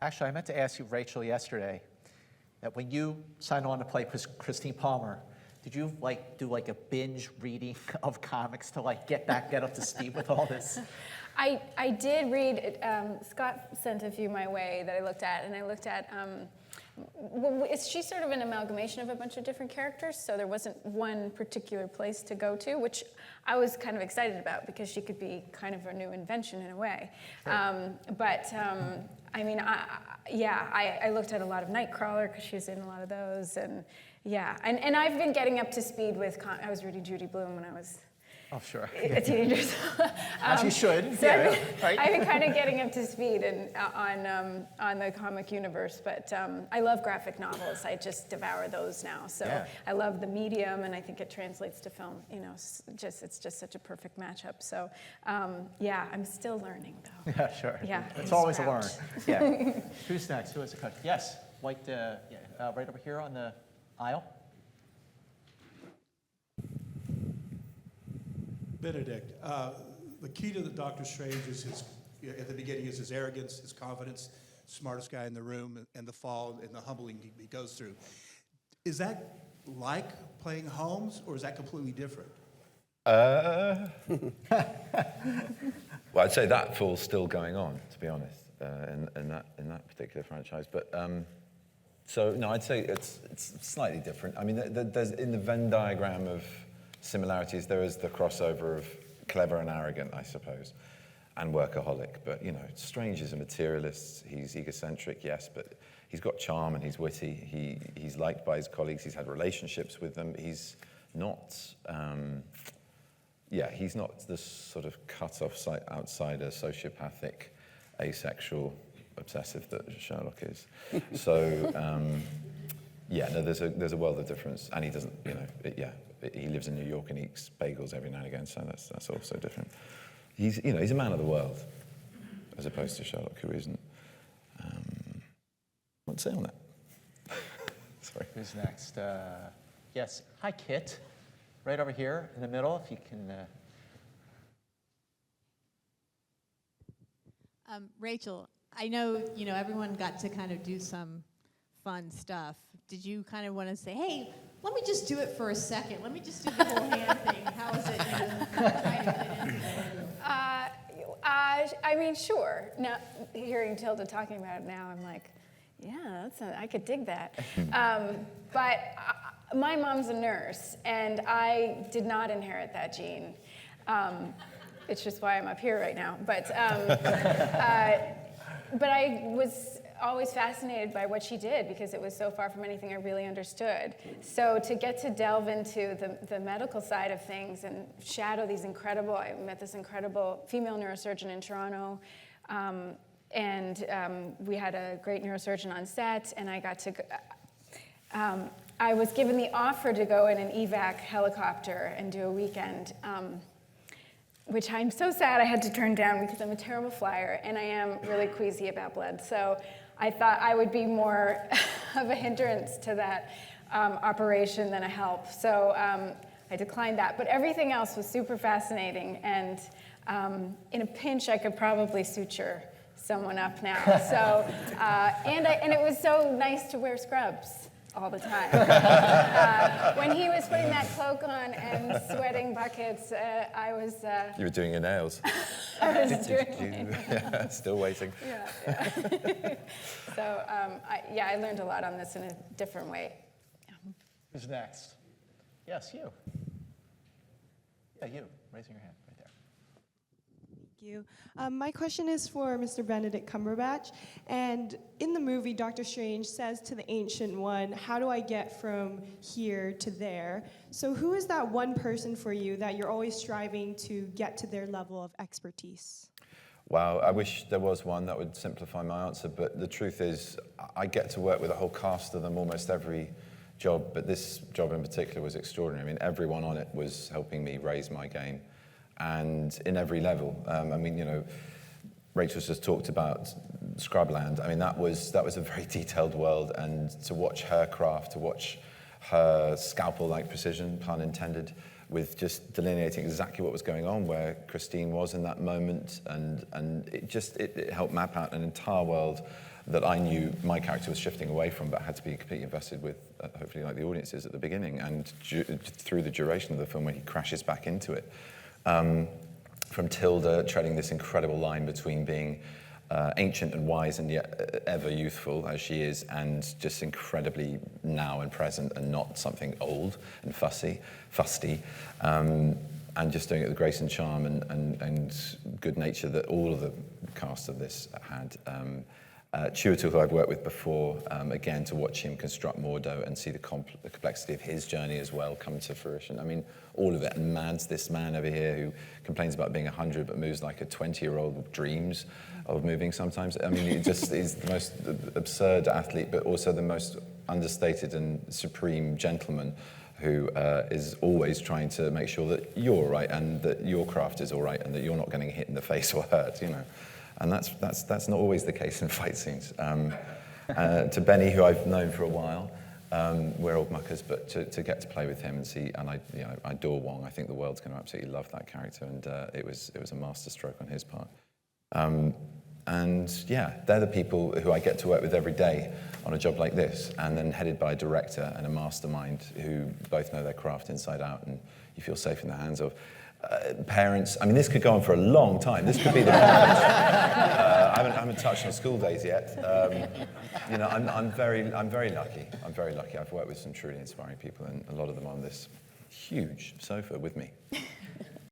Actually, I meant to ask you, Rachel, yesterday, that when you signed on to play Christine Palmer, did you do a binge reading of comics to get up to speed with all this? I did read, Scott sent a few my way that I looked at, and I looked at, she's sort of an amalgamation of a bunch of different characters, so there wasn't one particular place to go to, which I was kind of excited about because she could be kind of a new invention in a way. Sure. I mean, I looked at a lot of Nightcrawler because she was in a lot of those, and yeah, and I've been getting up to speed with, I was reading Judy Blume when I was oh, sure. a teenager. As you should. So yeah, right? I've been kind of getting up to speed on the comic universe, but I love graphic novels. I just devour those now. So yeah. I love the medium, and I think it translates to film. You know, it's just such a perfect matchup. So yeah, I'm still learning though. Yeah, sure. Yeah, it's always a learn. Yeah. Who's next? Who has a question? Yes, right over here on the aisle. Benedict, the key to the Doctor Strange is at the beginning is his arrogance, his confidence, smartest guy in the room, and the fall and the humbling he goes through. Is that like playing Holmes, or is that completely different? Well, I'd say that fall's still going on, to be honest, in that particular franchise. But so no, I'd say it's slightly different. I mean, there's in the Venn diagram of similarities, there is the crossover of clever and arrogant, I suppose, and workaholic. But, you know, Strange is a materialist. He's egocentric, yes, but he's got charm and he's witty. He's liked by his colleagues. He's had relationships with them. He's not, he's not the sort of cut-off outsider, sociopathic, asexual, obsessive that Sherlock is. So, no, there's a world of difference, and he doesn't, he lives in New York and eats bagels every now and again, so that's also different. He's a man of the world, as opposed to Sherlock, who isn't. What to say on that? Sorry. Who's next? Yes. Hi, Kit. Right over here in the middle, if you can. Rachel, I know everyone got to kind of do some fun stuff. Did you kind of want to say, hey, let me just do it for a second. Let me just do the whole hand thing. How is it trying to fit into it? I mean, sure. Now, hearing Tilda talking about it now, I'm like, yeah, I could dig that. But my mom's a nurse, and I did not inherit that gene. It's just why I'm up here right now. But I was always fascinated by what she did because it was so far from anything I really understood. So to get to delve into the medical side of things and shadow I met this incredible female neurosurgeon in Toronto, and we had a great neurosurgeon on set, and I got to I was given the offer to go in an evac helicopter and do a weekend, which I'm so sad I had to turn down because I'm a terrible flyer and I am really queasy about blood. So I thought I would be more of a hindrance to that operation than a help. So I declined that. But everything else was super fascinating. And in a pinch, I could probably suture someone up now. So and it was so nice to wear scrubs all the time. When he was putting that cloak on and sweating buckets, I was... You were doing your nails. I was doing yeah, still waiting. Yeah. So, I learned a lot on this in a different way. Who's next? Yes, you. Yeah, you. Raising your hand right there. Thank you. My question is for Mr. Benedict Cumberbatch. And in the movie, Doctor Strange says to the Ancient One, how do I get from here to there? So who is that one person for you that you're always striving to get to their level of expertise? Wow, I wish there was one that would simplify my answer, but the truth is I get to work with a whole cast of them almost every job, but this job in particular was extraordinary. I mean, everyone on it was helping me raise my game, and in every level. Rachel's just talked about Scrubland. I mean, that was a very detailed world, and to watch her craft, to watch her scalpel-like precision, pun intended, with just delineating exactly what was going on, where Christine was in that moment, and it helped map out an entire world that I knew my character was shifting away from, but had to be completely invested with, hopefully like the audience is at the beginning, and through the duration of the film when he crashes back into it. From Tilda treading this incredible line between being ancient and wise and yet ever youthful as she is, and just incredibly now and present and not something old and fusty, and just doing it with grace and charm and good nature that all of the cast of this had. Chiwetel, who I've worked with before, again, to watch him construct Mordo and see the complexity of his journey as well come to fruition. I mean, all of it. And Mads, this man over here who complains about being 100 but moves like a 20-year-old dreams of moving sometimes. I mean, he just is the most absurd athlete, but also the most understated and supreme gentleman who is always trying to make sure that you're all right and that your craft is all right and that you're not getting hit in the face or hurt, you know. And that's not always the case in fight scenes. To Benny, who I've known for a while, we're old muckers, but to get to play with him and see, and I adore Wong. I think the world's going to absolutely love that character, and it was a masterstroke on his part. And yeah, they're the people who I get to work with every day on a job like this, and then headed by a director and a mastermind who both know their craft inside out, and you feel safe in the hands of. Parents, I mean, this could go on for a long time. This could be the parents. I haven't touched on school days yet. You know, I'm very lucky. I'm very lucky. I've worked with some truly inspiring people, and a lot of them on this huge sofa with me.